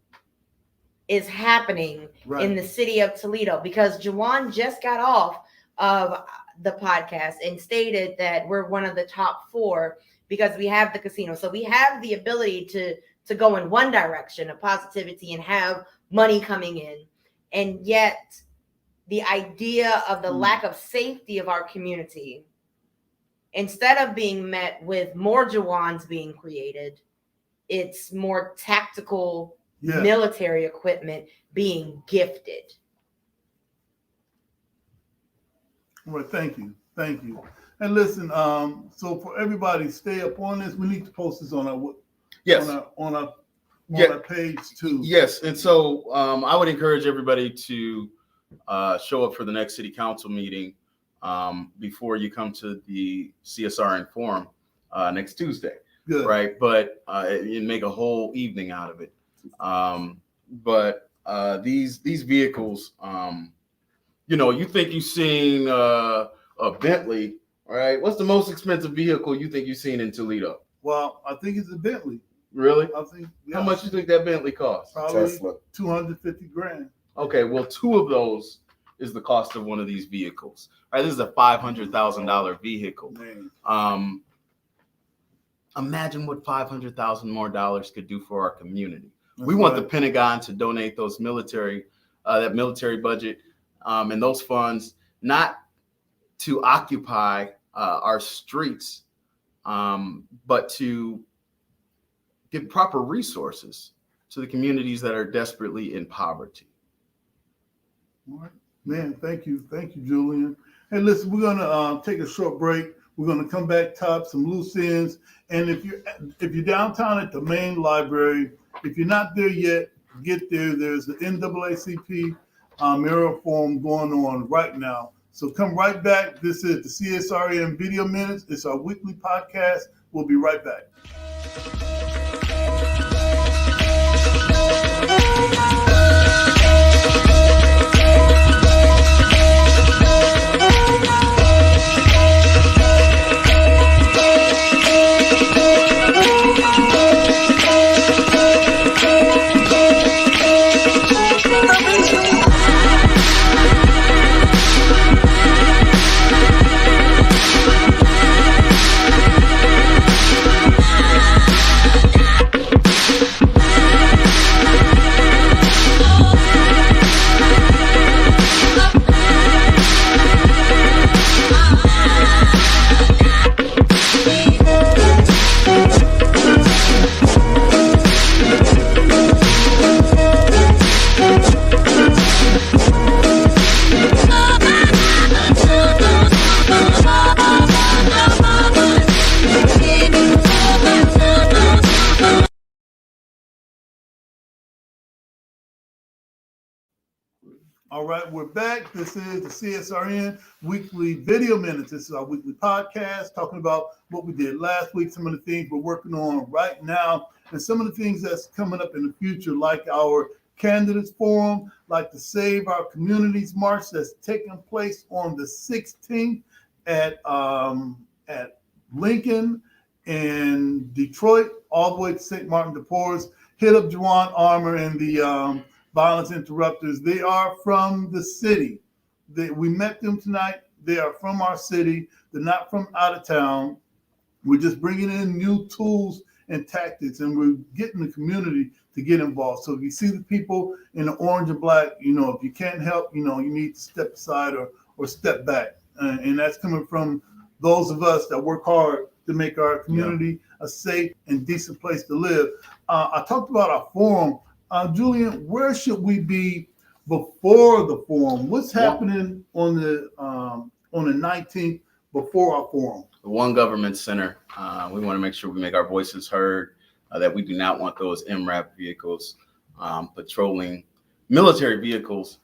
is happening in the city of Toledo? Because Jawan just got off of the podcast and stated that we're one of the top 4 because we have the casino. So we have the ability to go in one direction of positivity and have money coming in. And yet the idea of the lack of safety of our community, instead of being met with more Jawans being created, it's more tactical military equipment being gifted. Well, thank you. And listen, so for everybody, stay up on this. We need to post this on our page too. Yes, and so I would encourage everybody to show up for the next city council meeting before you come to the CSRN forum next Tuesday. Good. Right? But you make a whole evening out of it. But these vehicles, you think you've seen a Bentley, right? What's the most expensive vehicle you think you've seen in Toledo? Well, I think it's a Bentley. Really? I think. How much do you think that Bentley costs? Probably Tesla. $250,000. Okay, well, 2 of those is the cost of one of these vehicles. All right, this is a $500,000 vehicle. Man. Imagine what $500,000 more could do for our community. We want the Pentagon to donate those that military budget and those funds, not to occupy our streets, but to give proper resources to the communities that are desperately in poverty. All right. Man, thank you, Julian. Hey, listen, we're gonna take a short break. We're gonna come back, top some loose ends, and if you're downtown at the main library, if you're not there yet, get there. There's the NAACP mayoral forum going on right now. So come right back. This is the CSRN Video Minutes. It's our weekly podcast. We'll be right back. All right, we're back. This is the CSRN Weekly Video Minutes. This is our weekly podcast talking about what we did last week, some of the things we're working on right now, and some of the things that's coming up in the future, like our candidates forum, like the Save Our Communities March that's taking place on the 16th at Lincoln and Detroit, all the way to St. Martin de Porres. Hit up Juwan Armour and the Violence Interrupters. They are from the city. We met them tonight. They are from our city. They're not from out of town. We're just bringing in new tools and tactics, and we're getting the community to get involved. So if you see the people in the orange and black, if you can't help, you need to step aside or step back. And that's coming from those of us that work hard to make our community a safe and decent place to live. I talked about our forum. Julian, where should we be before the forum? What's happening on the 19th before our forum? The One Government Center. We want to make sure we make our voices heard, that we do not want those MRAP vehicles patrolling, military vehicles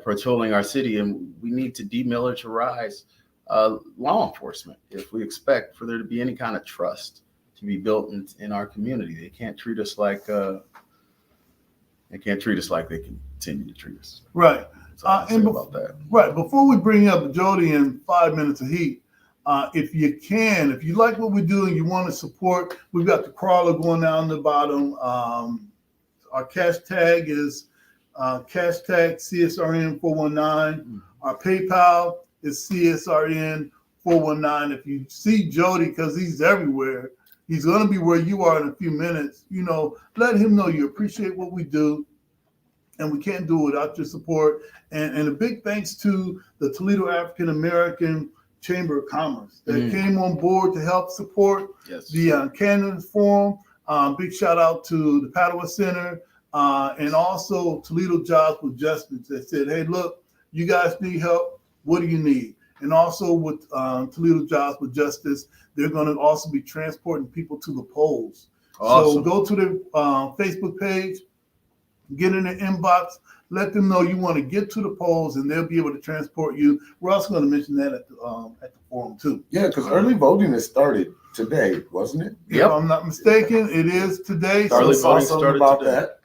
patrolling our city, and we need to demilitarize law enforcement if we expect for there to be any kind of trust to be built in our community. They can't treat us like they continue to treat us. Right. About that. Right. Before we bring up Jody in 5 minutes of heat, if you like what we do and you want to support, we've got the crawler going down the bottom. Our cash tag is hashtag CSRN 419. Our PayPal is CSRN 419. If you see Jody, because he's everywhere, he's going to be where you are in a few minutes. Let him know you appreciate what we do, and we can't do it without your support. And a big thanks to the Toledo African American Chamber of Commerce that came on board to help support the Candidates Forum. Big shout out to the Padua Center and also Toledo Jobs with Justice that said, hey, look, you guys need help. What do you need? And also with Toledo Jobs with Justice, they're going to also be transporting people to the polls. Awesome. So go to their Facebook page, get in their inbox, let them know you want to get to the polls, and they'll be able to transport you. We're also going to mention that at the forum too. Yeah, because early voting has started today, wasn't it? If I'm not mistaken, it is today. Early voting started about today. that.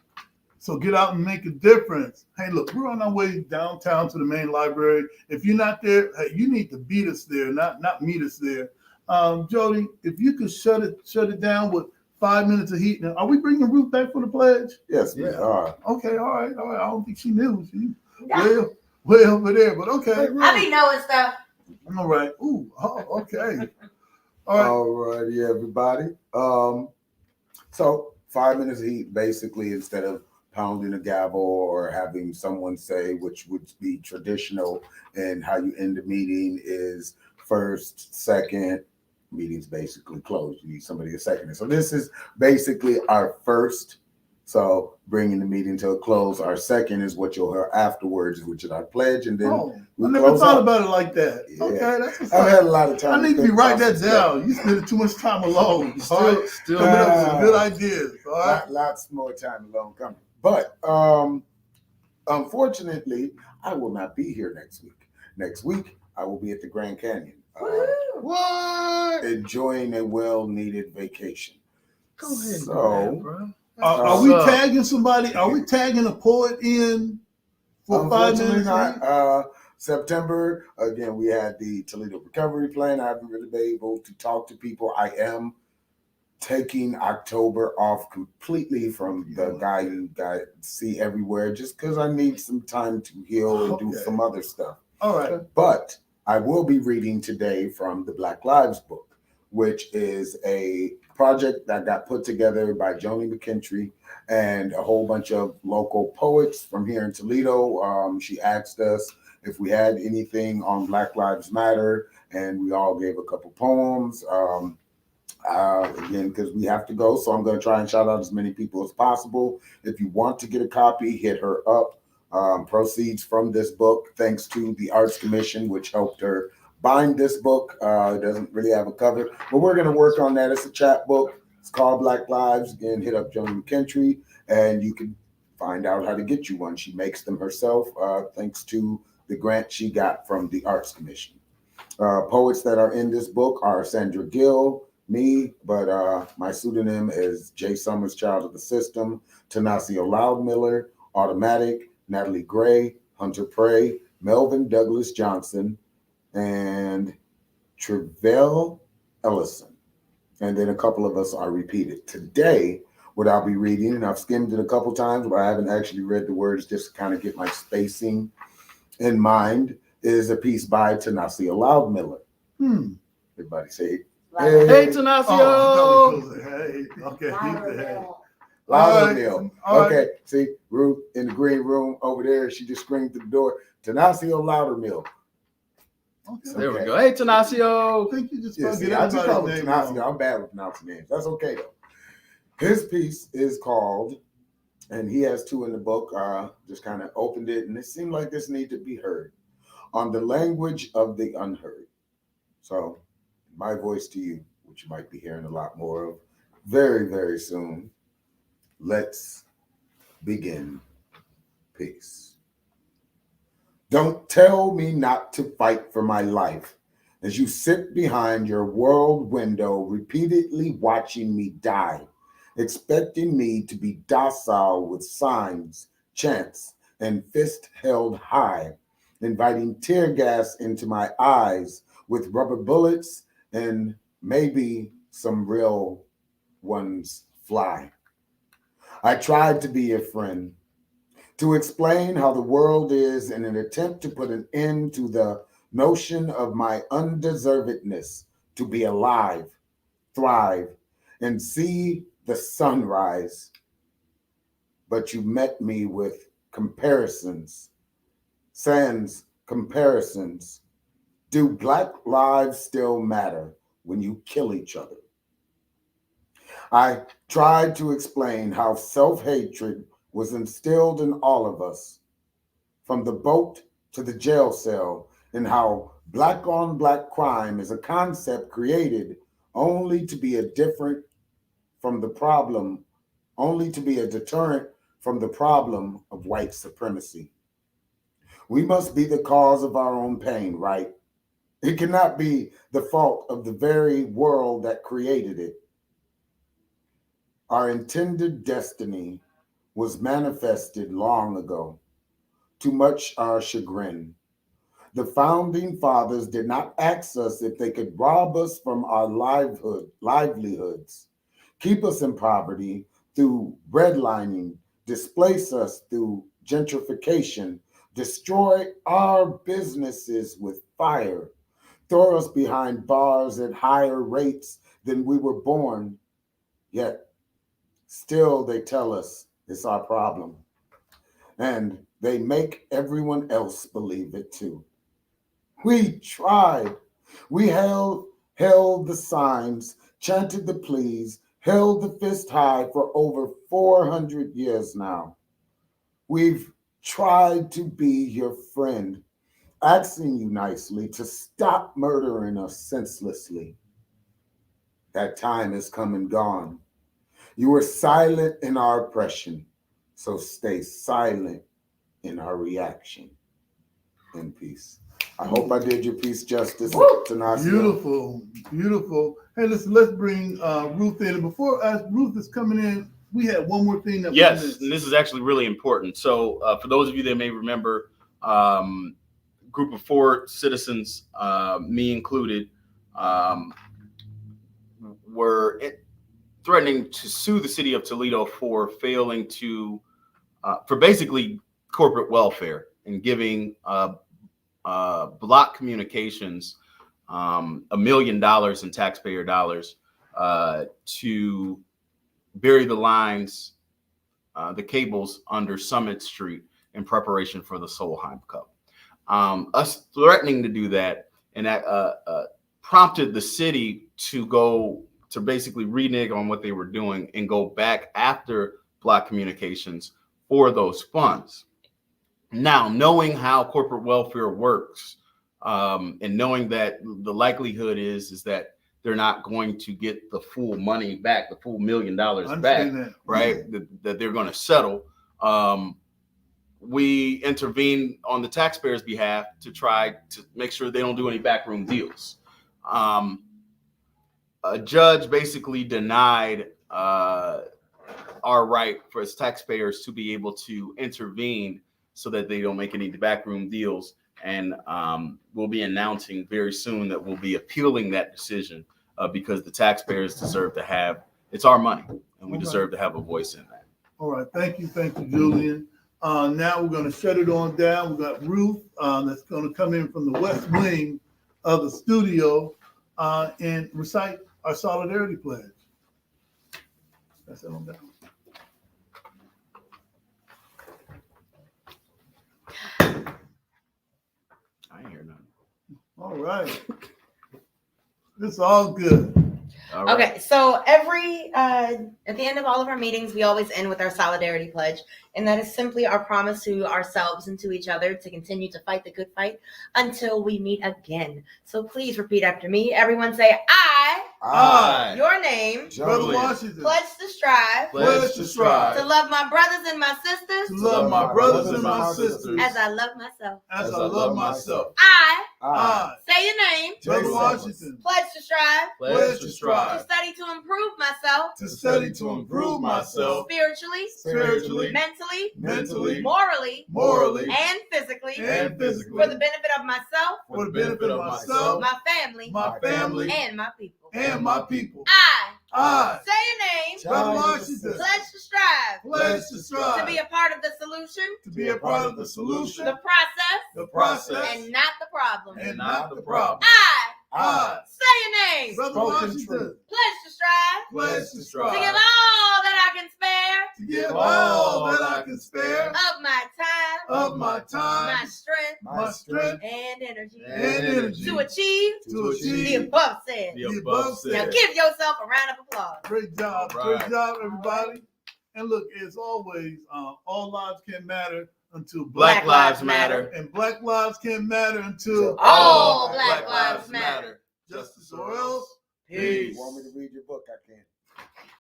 So get out and make a difference. Hey, look, we're on our way downtown to the main library. If you're not there, hey, you need to beat us there, not meet us there. Jody, if you could shut it down with 5 minutes of heat. Now, are we bringing Ruth back for the pledge? Yes, we are. Okay, all right. I don't think she knew. She way over there, but okay. I be knowing stuff. All right. Ooh, okay. All righty, everybody. So 5 minutes of heat, basically, instead of pounding a gavel or having someone say, which would be traditional, and how you end the meeting is first, second, meeting's basically closed. You need somebody to second it. So this is basically our first. So bringing the meeting to a close. Our second is what you'll hear afterwards, which is our pledge, and then I never thought about it like that. Yeah. Okay, that's what's I've had a lot of time. I need to write that down. You spend too much time alone. Still coming up with some good ideas. All right, lots more time alone coming. But unfortunately, I will not be here next week. Next week, I will be at the Grand Canyon. What? Enjoying a well-needed vacation. Go ahead and do So, that, bro. Are we tagging somebody? Are we tagging a poet in for 5 unfortunately minutes? not. September, again, we had the Toledo Recovery Plan. I haven't really been able to talk to people. I am taking October off completely from the guy you got see everywhere just because I need some time to heal and do Okay. some other stuff. All right. But I will be reading today from the Black Lives book, which is a project that got put together by Joni McKintry and a whole bunch of local poets from here in Toledo. She asked us if we had anything on Black Lives Matter, and we all gave a couple poems. Again, because we have to go, so I'm going to try and shout out as many people as possible. If you want to get a copy, hit her up. Proceeds from this book, thanks to the Arts Commission, which helped her bind this book. It doesn't really have a cover, but we're going to work on that. It's a chat book. It's called Black Lives. Again, hit up Joni McKintry, and you can find out how to get you one. She makes them herself, thanks to the grant she got from the Arts Commission. Poets that are in this book are Sandra Gill, me, but my pseudonym is J. Summers, Child of the System, Tanasio Loudmiller, Automatic, Natalie Gray, Hunter Prey, Melvin Douglas Johnson, and Trevell Ellison. And then a couple of us are repeated. Today, what I'll be reading, and I've skimmed it a couple times, but I haven't actually read the words just to kind of get my spacing in mind, is a piece by Tanasio Loudmiller. Everybody say, Hey, hey, Tanasio. Oh, hey, okay. Hey. Loudmiller. All right. Okay, see, Ruth in the green room over there, she just screamed through the door, Tanasio Loudermill. Okay. There we go. Hey, Tanasio. I think you just Yeah, forget see, I just call him everybody's name Tanasio. wrong. I'm bad with pronouncing names. That's okay, though. His piece is called, and he has two in the book, just kind of opened it, and it seemed like this need to be heard, On the Language of the Unheard. So, my voice to you, which you might be hearing a lot more of very, very soon. Let's begin. Peace. Don't tell me not to fight for my life as you sit behind your world window, repeatedly watching me die, expecting me to be docile with signs, chants, and fist held high, inviting tear gas into my eyes with rubber bullets and maybe some real ones fly. I tried to be a friend, to explain how the world is in an attempt to put an end to the notion of my undeservedness to be alive, thrive, and see the sunrise. But you met me with comparisons, sans comparisons. Do Black lives still matter when you kill each other? I tried to explain how self-hatred was instilled in all of us, from the boat to the jail cell, and how Black on Black crime is a concept created only to be a different from the problem, only to be a deterrent from the problem of white supremacy. We must be the cause of our own pain, right? It cannot be the fault of the very world that created it. Our intended destiny was manifested long ago, to much our chagrin. The founding fathers did not ask us if they could rob us from our livelihoods, keep us in poverty through redlining, displace us through gentrification, destroy our businesses with fire, throw us behind bars at higher rates than we were born. Yet, still they tell us it's our problem. And they make everyone else believe it too. We tried. We held the signs, chanted the pleas, held the fist high for over 400 years now. We've tried to be your friend, asking you nicely to stop murdering us senselessly. That time has come and gone. You were silent in our oppression, so stay silent in our reaction. In peace. I hope I did your piece justice tonight. Beautiful, beautiful. Hey, let's bring Ruth in. And before Ruth is coming in, we had one more thing that yes, we missed. and this is actually really important. So for those of you that may remember, group of 4 citizens, me included, were threatening to sue the city of Toledo for failing to, for basically corporate welfare and giving Block Communications $1 million in taxpayer dollars to bury the lines, the cables under Summit Street in preparation for the Solheim Cup. Us threatening to do that, and that prompted the city to go to basically renege on what they were doing and go back after Block Communications for those funds. Now, knowing how corporate welfare works, and knowing that the likelihood is that they're not going to get the full money back, the full $1 million back, right? That they're going to settle. We intervene on the taxpayers' behalf to try to make sure they don't do any backroom deals. A judge basically denied our right for its taxpayers to be able to intervene so that they don't make any backroom deals. And we'll be announcing very soon that we'll be appealing that decision because the taxpayers deserve to have, it's our money, and we deserve to have a voice in that. All right, thank you, Julian. Now we're going to shut it on down. We've got Ruth that's going to come in from the west wing of the studio and recite our solidarity pledge. That's it on down. I ain't hear nothing. All right. It's all good. All right. Okay, so every at the end of all of our meetings, we always end with our solidarity pledge, and that is simply our promise to ourselves and to each other to continue to fight the good fight until we meet again. So please repeat after me. Everyone say, I, your name, Brother Washington, pledge to strive, to love my brothers and my sisters, to love my brothers and my sisters, as I love myself. as I love myself. I say your name, Brother Washington, pledge to strive, pledge to strive, to study to improve myself, to study to improve myself, spiritually, mentally, morally, and physically, for the benefit of myself, for the benefit of myself, my family, and my people. and my people. I say your name, Brother Washington, pledge to strive, to be a part of the solution, a part of the solution, the process, and not the problem. and not the problem. I say your name, Brother Washington, pledge to strive, to give all that I can spare, to give all that I can spare of my time, my strength, and energy, to achieve the above said. Now give yourself a round of applause. Great job. All right. Great job, everybody. And look, as always, all lives can matter until Black Lives Matter. and Black lives can matter until All Black Lives Matter. Justice or else. If you want me to read your book, I can.